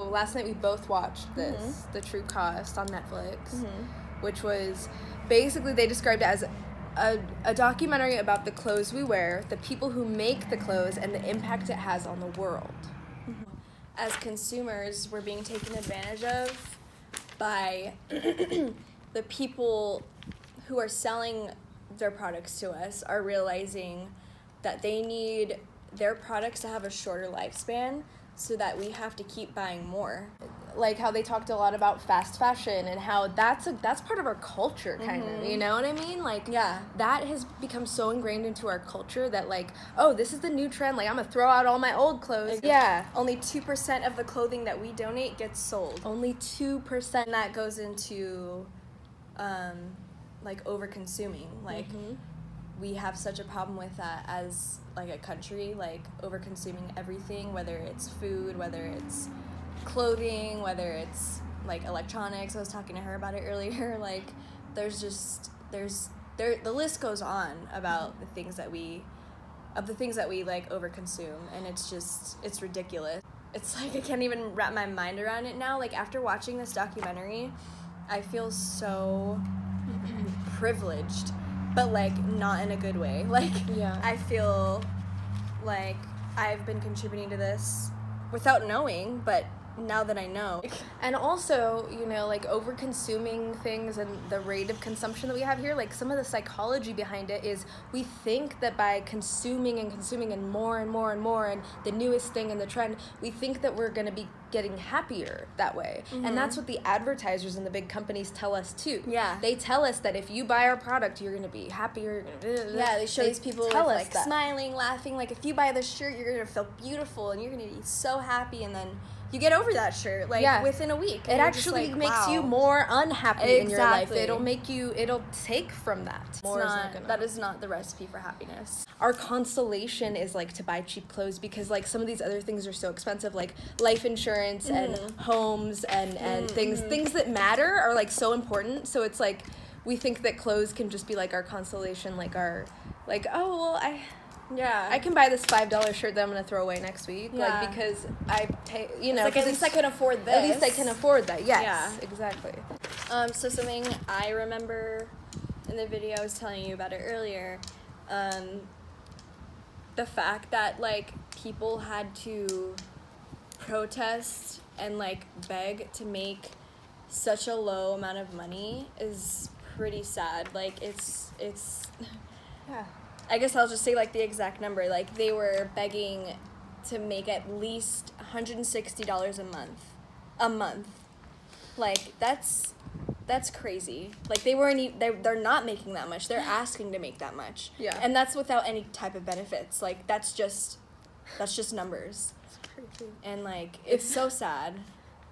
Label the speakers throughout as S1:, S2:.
S1: so last night we both watched this, The True Cost on Netflix, which was basically, they described it as a documentary about the clothes we wear, the people who make the clothes, and the impact it has on the world.
S2: As consumers, we're being taken advantage of by the people who are selling their products to us are realizing that they need their products to have a shorter lifespan so that we have to keep buying more.
S1: Like how they talked a lot about fast fashion and how that's part of our culture, kind of, you know what I mean? Like,
S2: Yeah.
S1: that has become so ingrained into our culture that, like, oh, this is the new trend, like, I'm gonna throw out all my old clothes. Yeah.
S2: Only 2% of the clothing that we donate gets sold.
S1: Only 2%.
S2: And that goes into, like, over-consuming. Like, we have such a problem with that as, like, a country, like, over-consuming everything, whether it's food, whether it's clothing, whether it's, like, electronics. I was talking to her about it earlier. Like, the list goes on about the things that we like overconsume, and it's ridiculous. It's like I can't even wrap my mind around it now. Like, after watching this documentary, I feel so privileged, but, like, not in a good way. Like,
S1: Yeah.
S2: I feel like I've been contributing to this without knowing, but now that I know.
S1: And also, you know, like, over-consuming things and the rate of consumption that we have here, like, some of the psychology behind it is we think that by consuming and more and more and more and the newest thing and the trend, we think that we're going to be getting happier that way. And that's what the advertisers and the big companies tell us, too.
S2: Yeah.
S1: They tell us that if you buy our product, you're going to be happier.
S2: Yeah, they show these people
S1: tell
S2: with,
S1: us
S2: like,
S1: that.
S2: smiling, laughing. Like, if you buy this shirt, you're going to feel beautiful and you're going to be so happy, and then you get over that shirt, like,
S1: Yeah.
S2: within a week.
S1: It actually makes you more unhappy in your life.
S2: Exactly.
S1: It'll take from that.
S2: That is not the recipe for happiness.
S1: Our consolation is, like, to buy cheap clothes because, like, some of these other things are so expensive, like life insurance and homes and things that matter are, like, so important. So it's like we think that clothes can just be, like, our consolation, like our, like, oh, well, I can buy this $5 shirt that I'm gonna throw away next week,
S2: Yeah.
S1: like, because I pay, you know,
S2: Like, at least I can afford this.
S1: At least I can afford that. Yes,
S2: Yeah.
S1: exactly.
S2: So something I remember in the video I was telling you about it earlier, the fact that, like, people had to protest and, like, beg to make such a low amount of money is pretty sad. Like, it's
S1: Yeah.
S2: I guess I'll just say, like, the exact number. Like, they were begging to make at least $160 a month. Like, that's crazy. Like, they're not making that much. They're asking to make that much.
S1: Yeah.
S2: And that's without any type of benefits. Like, that's just numbers.
S1: It's crazy.
S2: And, like, it's so sad.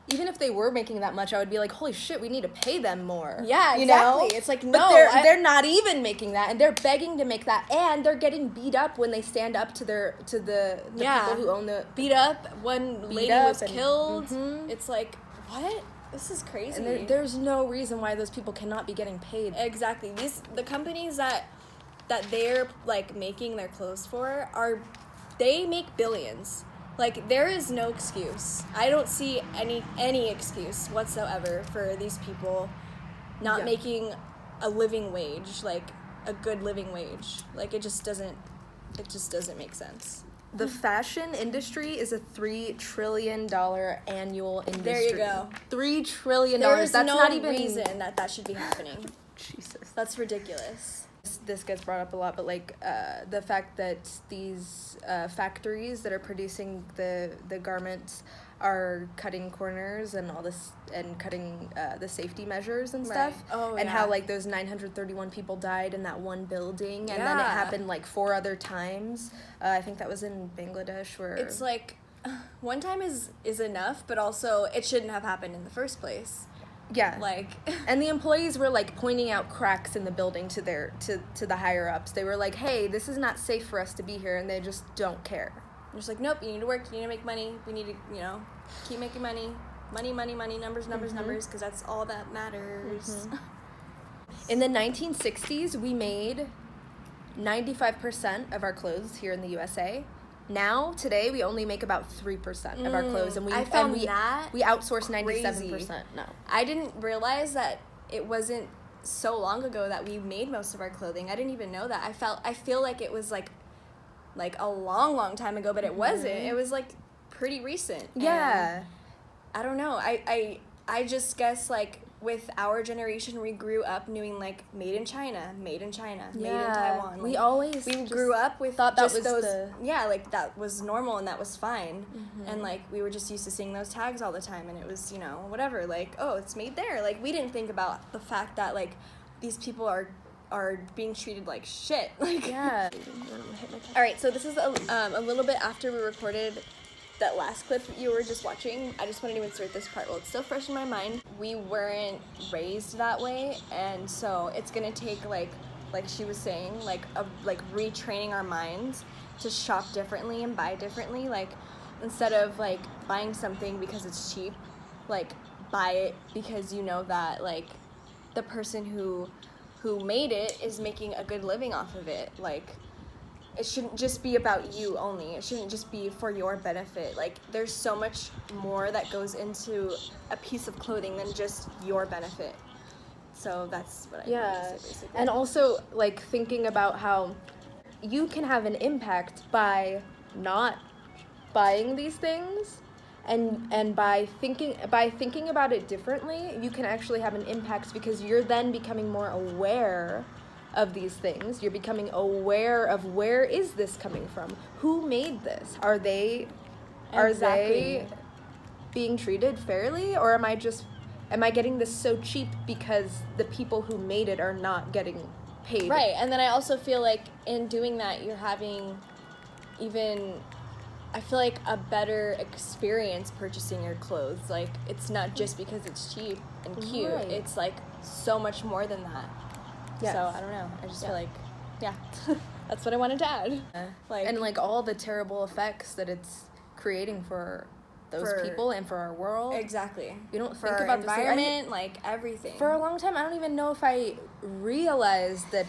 S1: Even if they were making that much, I would be like, holy shit, we need to pay them more.
S2: Yeah,
S1: you
S2: exactly.
S1: know?
S2: It's like,
S1: but
S2: no,
S1: they're not even making that, and they're begging to make that, and they're getting beat up when they stand up to the people who own the
S2: beat up. One lady was killed. It's like, what? This is crazy.
S1: And there's no reason why those people cannot be getting paid.
S2: Exactly. The companies that they're, like, making their clothes for they make billions. Like, there is no excuse. I don't see any excuse whatsoever for these people not making a living wage, like a good living wage. Like, it just doesn't make sense.
S1: The fashion industry is a $3 trillion annual industry.
S2: There you go.
S1: $3 trillion.
S2: There's
S1: That's
S2: no
S1: not even
S2: reason that should be happening.
S1: Jesus.
S2: That's ridiculous.
S1: This gets brought up a lot, but, like, the fact that these factories that are producing the garments are cutting corners and all this, and cutting the safety measures and stuff.
S2: Right. Oh,
S1: and
S2: yeah.
S1: how, like, those 931 people died in that one building, and then it happened, like, 4 other times. I think that was in Bangladesh, where
S2: It's like, one time is enough, but also it shouldn't have happened in the first place.
S1: Yeah.
S2: Like,
S1: and the employees were, like, pointing out cracks in the building to the higher ups. They were like, hey, this is not safe for us to be here, and they just don't care.
S2: I'm just like, nope, you need to work, you need to make money, we need to, you know, keep making money, numbers, because that's all that matters.
S1: In the 1960s, we made 95% of our clothes here in the USA, now today we only make about 3% of our clothes, and we
S2: that
S1: we outsource
S2: crazy.
S1: 97% now.
S2: I didn't realize that it wasn't so long ago that we made most of our clothing. I didn't even know that. I feel like it was like a long time ago, but it wasn't. It was like pretty recent.
S1: Yeah.
S2: And I don't know. I just guess like with our generation, we grew up knowing like made in China, made in Taiwan.
S1: We
S2: Like,
S1: always
S2: we
S1: just
S2: grew up with
S1: thought that
S2: just
S1: was
S2: those,
S1: the...
S2: like that was normal and that was fine. And like we were just used to seeing those tags all the time, and it was, you know, whatever, like, oh, it's made there. Like we didn't think about the fact that like these people are being treated like shit. Like,
S1: Yeah.
S2: all right, so this is a little bit after we recorded that last clip you were just watching. I just wanted to insert this part while it's still fresh in my mind. We weren't raised that way, and so it's gonna take like she was saying, like retraining our minds to shop differently and buy differently. Like instead of like buying something because it's cheap, like buy it because you know that like the person who made it is making a good living off of it. Like it shouldn't just be about you only. It shouldn't just be for your benefit. Like there's so much more that goes into a piece of clothing than just your benefit. So that's what I
S1: Yeah.
S2: wanted to say, basically.
S1: And also, like, thinking about how you can have an impact by not buying these things, and by thinking about it differently, you can actually have an impact, because you're then becoming more aware of these things. You're becoming aware of, where is this coming from? Who made this? Are they
S2: Exactly.
S1: being treated fairly, or am I getting this so cheap because the people who made it are not getting paid?
S2: Right, and then I also feel like in doing that, you're having I feel like a better experience purchasing your clothes. Like, it's not just because it's cheap and cute.
S1: Right.
S2: It's like so much more than that.
S1: Yes.
S2: So I don't know. I just
S1: Yeah.
S2: feel like, yeah, that's what I wanted to add. Like,
S1: And like all the terrible effects that it's creating for those
S2: For-
S1: people and for our world.
S2: exactly.
S1: You don't
S2: For
S1: think
S2: our
S1: about this, like,
S2: environment, like everything.
S1: For a long time, I don't even know if I realized that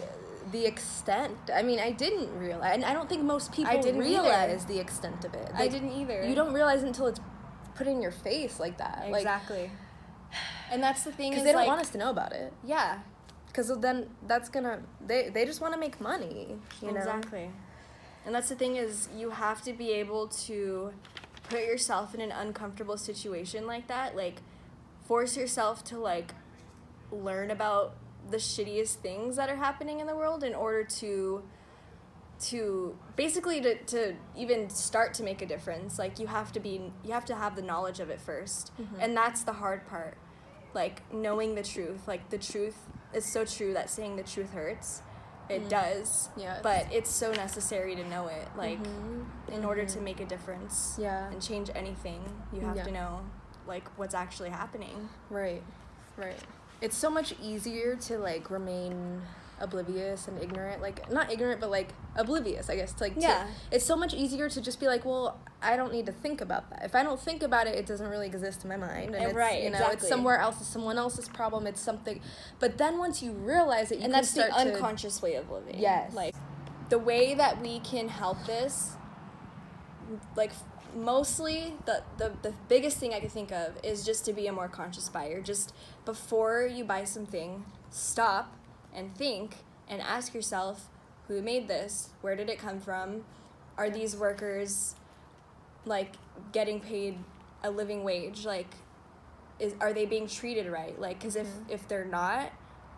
S1: the extent. I mean, I didn't realize, and I don't think most people
S2: didn't
S1: realize the extent of it.
S2: I didn't either.
S1: You don't realize it until it's put in your face like that.
S2: Exactly. And that's the thing,
S1: Because
S2: is
S1: they don't
S2: like,
S1: want us to know about it.
S2: yeah,
S1: Because then that's gonna, they just want to make money, you know?
S2: exactly. And that's the thing, is you have to be able to put yourself in an uncomfortable situation like that. Like, force yourself to like learn about the shittiest things that are happening in the world in order to basically to even start to make a difference. Like you have to have the knowledge of it first. And that's the hard part. Like knowing the truth. Like the truth is so true that saying the truth hurts. It does.
S1: Yes.
S2: But it's so necessary to know it. Like in order to make a difference
S1: Yeah.
S2: and change anything, you have
S1: Yeah.
S2: to know like what's actually happening.
S1: Right. It's so much easier to like remain oblivious and ignorant, like not ignorant but like oblivious, I guess. Like
S2: Yeah.
S1: it's so much easier to just be like, well, I don't need to think about that. If I don't think about it, it doesn't really exist in my mind, and it's,
S2: Right,
S1: you know,
S2: exactly.
S1: it's somewhere else, it's someone else's problem, it's something. But then once you realize it, you
S2: And
S1: can
S2: that's the
S1: start to,
S2: unconscious way of living.
S1: Yes.
S2: Like the way that we can help this, like mostly the biggest thing I could think of is just to be a more conscious buyer. Just before you buy something, stop and think and ask yourself, who made this? Where did it come from? Are these workers like getting paid a living wage? Like are they being treated right? Like, because if they're not,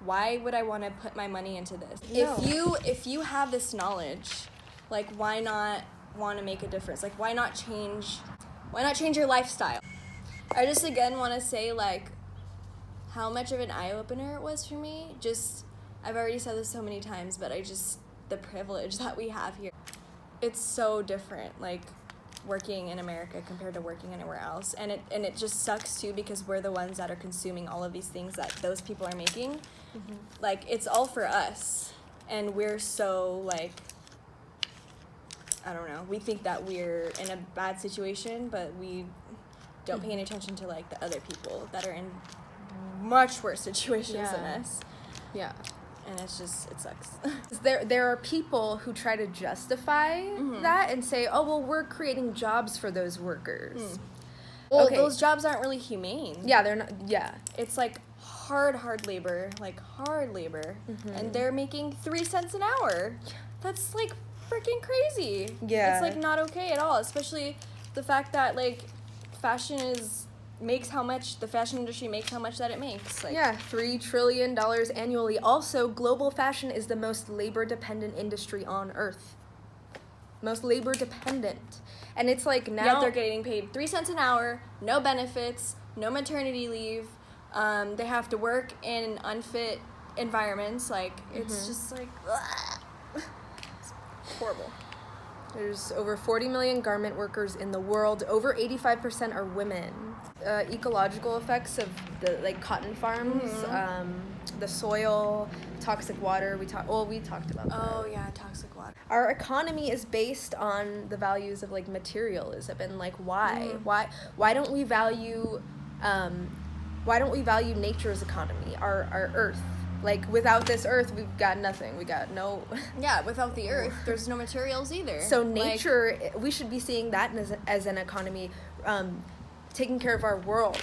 S2: why would I want to put my money into this?
S1: No.
S2: If you have this knowledge, like why not want to make a difference? Like why not change your lifestyle? I just again want to say like how much of an eye-opener it was for me. Just, I've already said this so many times, but the privilege that we have here, it's so different, like working in America compared to working anywhere else. And it just sucks too, because we're the ones that are consuming all of these things that those people are making. Like it's all for us, and we're so like, I don't know, we think that we're in a bad situation, but we don't pay any attention to like the other people that are in much worse situations than
S1: Yeah.
S2: us.
S1: Yeah.
S2: And it sucks.
S1: There are people who try to justify that and say, oh, well, we're creating jobs for those workers.
S2: Well,
S1: Okay.
S2: those jobs aren't really humane.
S1: Yeah, they're not, yeah.
S2: It's like hard labor, and they're making 3 cents an hour. That's like freaking crazy.
S1: Yeah.
S2: It's like not okay at all, especially the fact that like the fashion industry makes how much that it makes. Like,
S1: Yeah, $3 trillion annually. Also, global fashion is the most labor-dependent industry on Earth. Most labor-dependent. And it's like now...
S2: Yet they're getting paid 3 cents an hour, no benefits, no maternity leave. They have to work in unfit environments. Like, it's just like... It's horrible.
S1: There's over 40 million garment workers in the world. Over 85% are women. Ecological effects of the cotton farms, the soil, toxic water. We talked about that.
S2: Oh yeah, toxic water.
S1: Our economy is based on the values of materialism and why don't we value nature's economy, our earth? Without this earth, we've got nothing. We got no...
S2: Yeah, without the earth, there's no materials either.
S1: So nature, we should be seeing that as an economy, taking care of our world.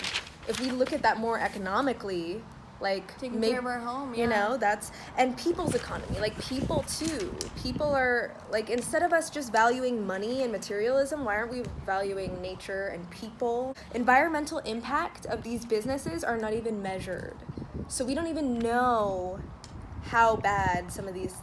S1: If we look at that more economically,
S2: taking care of our home, yeah.
S1: You know, and people's economy, people too. People are, instead of us just valuing money and materialism, why aren't we valuing nature and people? Environmental impact of these businesses are not even measured. So we don't even know how bad some of these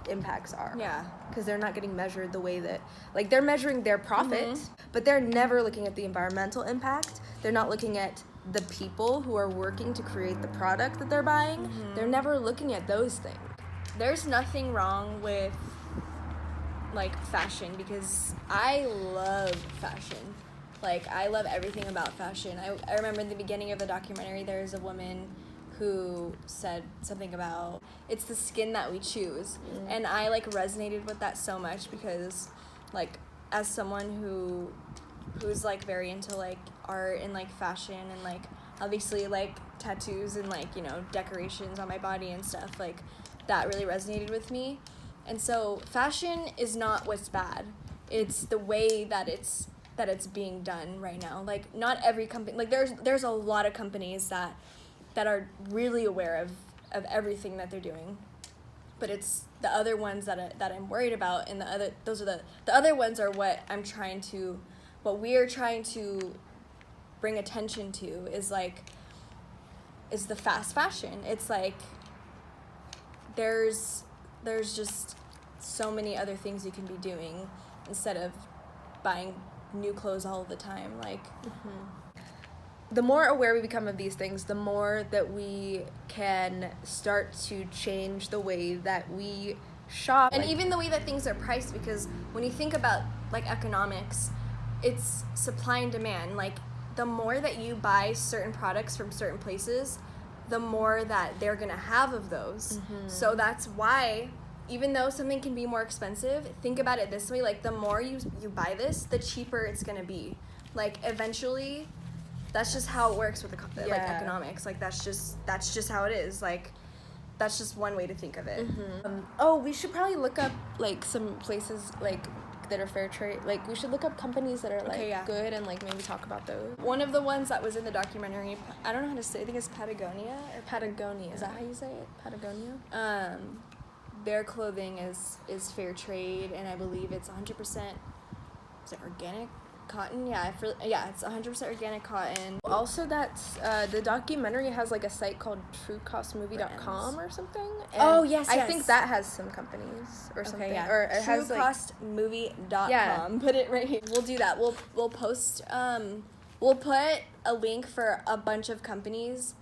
S1: impacts are.
S2: Yeah.
S1: Because they're not getting measured the way that, they're measuring their profit, but they're never looking at the environmental impact. They're not looking at the people who are working to create the product that they're buying. They're never looking at those things.
S2: There's nothing wrong with, fashion, because I love fashion. I love everything about fashion. I remember in the beginning of the documentary, there was a woman who said something about it's the skin that we choose. And I resonated with that so much because as someone who's very into art and fashion and obviously tattoos and decorations on my body and stuff, that really resonated with me. And so fashion is not what's bad. It's the way that it's being done right now. Not every company, there's a lot of companies that are really aware of everything that they're doing, but it's the other ones that I'm worried about, and the other ones are what we're trying to bring attention to is the fast fashion. It's there's just so many other things you can be doing instead of buying new clothes all the time.
S1: The more aware we become of these things, the more that we can start to change the way that we shop.
S2: And even the way that things are priced, because when you think about economics, it's supply and demand. The more that you buy certain products from certain places, the more that they're gonna have of those. So that's why, even though something can be more expensive, think about it this way, the more you buy this, the cheaper it's gonna be. Eventually, that's just how it works with economics. That's just how it is. That's just one way to think of it.
S1: We should probably look up some places that are fair trade. We should look up companies that are good and maybe talk about those.
S2: One of the ones that was in the documentary, I don't know how to say it, I think it's Patagonia.
S1: Patagonia.
S2: Is that how you say it?
S1: Patagonia?
S2: Their clothing is fair trade, and I believe it's 100%, is it organic cotton? Yeah, it's 100% organic cotton.
S1: Also, that's the documentary has a site called truecostmovie.com or something. And
S2: Oh, yes.
S1: I think that has some companies or something.
S2: Okay, yeah.
S1: Or it has
S2: truecostmovie.com.
S1: Yeah.
S2: Put it right here. We'll do that. We'll post we'll put a link for a bunch of companies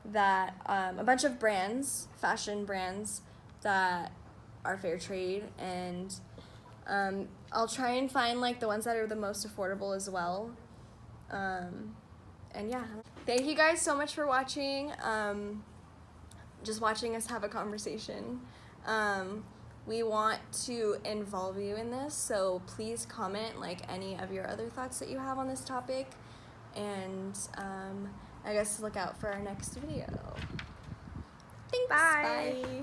S2: that a bunch of brands, fashion brands that are fair trade, and I'll try and find the ones that are the most affordable as well. And yeah, thank you guys so much for watching. Just watching us have a conversation. We want to involve you in this, so please comment any of your other thoughts that you have on this topic, and I guess look out for our next video. Thanks.
S1: Bye.
S2: Bye.